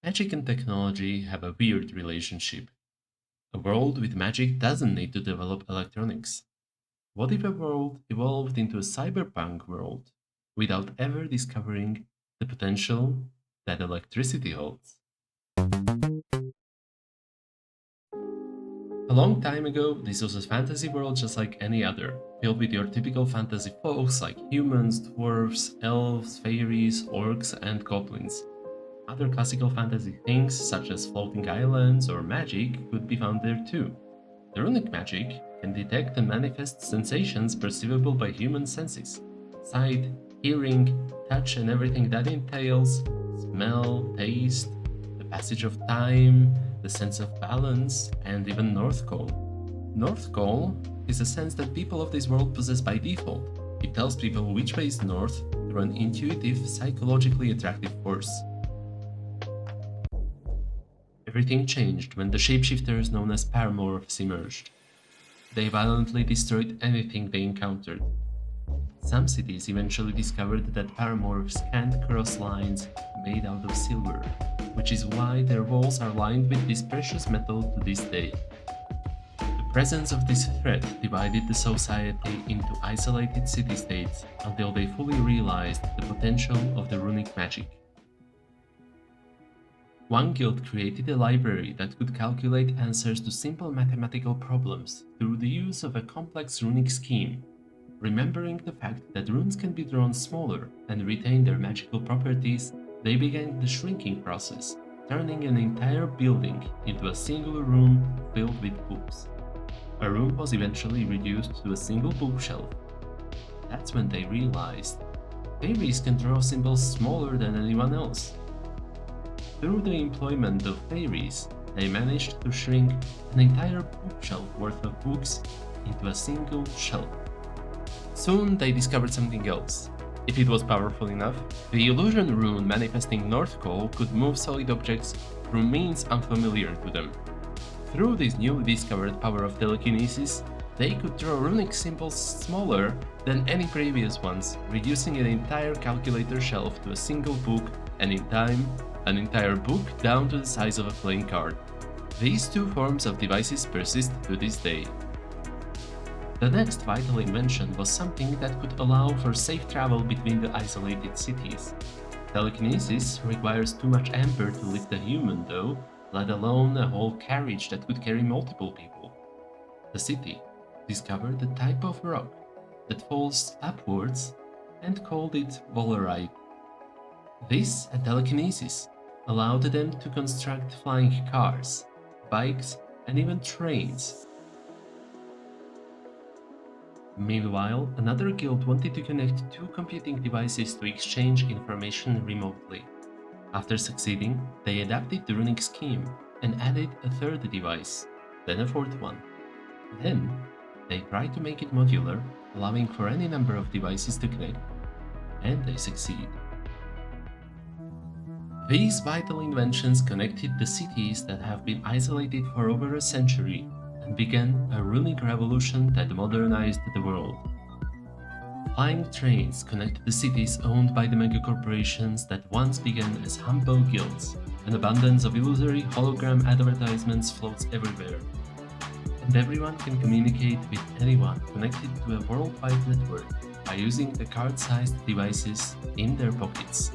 Magic and technology have a weird relationship. A world with magic doesn't need to develop electronics. What if a world evolved into a cyberpunk world without ever discovering the potential that electricity holds? A long time ago, this was a fantasy world just like any other, filled with your typical fantasy folks like humans, dwarves, elves, fairies, orcs, and goblins. Other classical fantasy things, such as floating islands or magic, could be found there too. The runic magic can detect and manifest sensations perceivable by human senses: sight, hearing, touch, and everything that entails, smell, taste, the passage of time, the sense of balance, and even North Call. North Call is a sense that people of this world possess by default. It tells people which way is north through an intuitive, psychologically attractive force. Everything changed when the shapeshifters known as paramorphs emerged. They violently destroyed anything they encountered. Some cities eventually discovered that paramorphs can't cross lines made out of silver, which is why their walls are lined with this precious metal to this day. The presence of this threat divided the society into isolated city-states until they fully realized the potential of the runic magic. One guild created a library that could calculate answers to simple mathematical problems through the use of a complex runic scheme. Remembering the fact that runes can be drawn smaller and retain their magical properties, they began the shrinking process, turning an entire building into a single room filled with books. A room was eventually reduced to a single bookshelf. That's when they realized fairies can draw symbols smaller than anyone else. Through the employment of fairies, they managed to shrink an entire bookshelf worth of books into a single shelf. Soon they discovered something else. If it was powerful enough, the illusion rune manifesting North Call could move solid objects through means unfamiliar to them. Through this newly discovered power of telekinesis, they could draw runic symbols smaller than any previous ones, reducing an entire calculator shelf to a single book, and in time, an entire book down to the size of a playing card. These two forms of devices persist to this day. The next vital invention was something that could allow for safe travel between the isolated cities. Telekinesis requires too much amper to lift a human though, let alone a whole carriage that could carry multiple people. The city discovered a type of rock that falls upwards and called it Volerite. This and telekinesis allowed them to construct flying cars, bikes, and even trains. Meanwhile, another guild wanted to connect two computing devices to exchange information remotely. After succeeding, they adapted the runic scheme and added a third device, then a fourth one. Then, they tried to make it modular, allowing for any number of devices to connect, and they succeed. These vital inventions connected the cities that have been isolated for over a century and began a runic revolution that modernized the world. Flying trains connect the cities owned by the megacorporations that once began as humble guilds. An abundance of illusory hologram advertisements floats everywhere, and everyone can communicate with anyone connected to a worldwide network by using the card-sized devices in their pockets.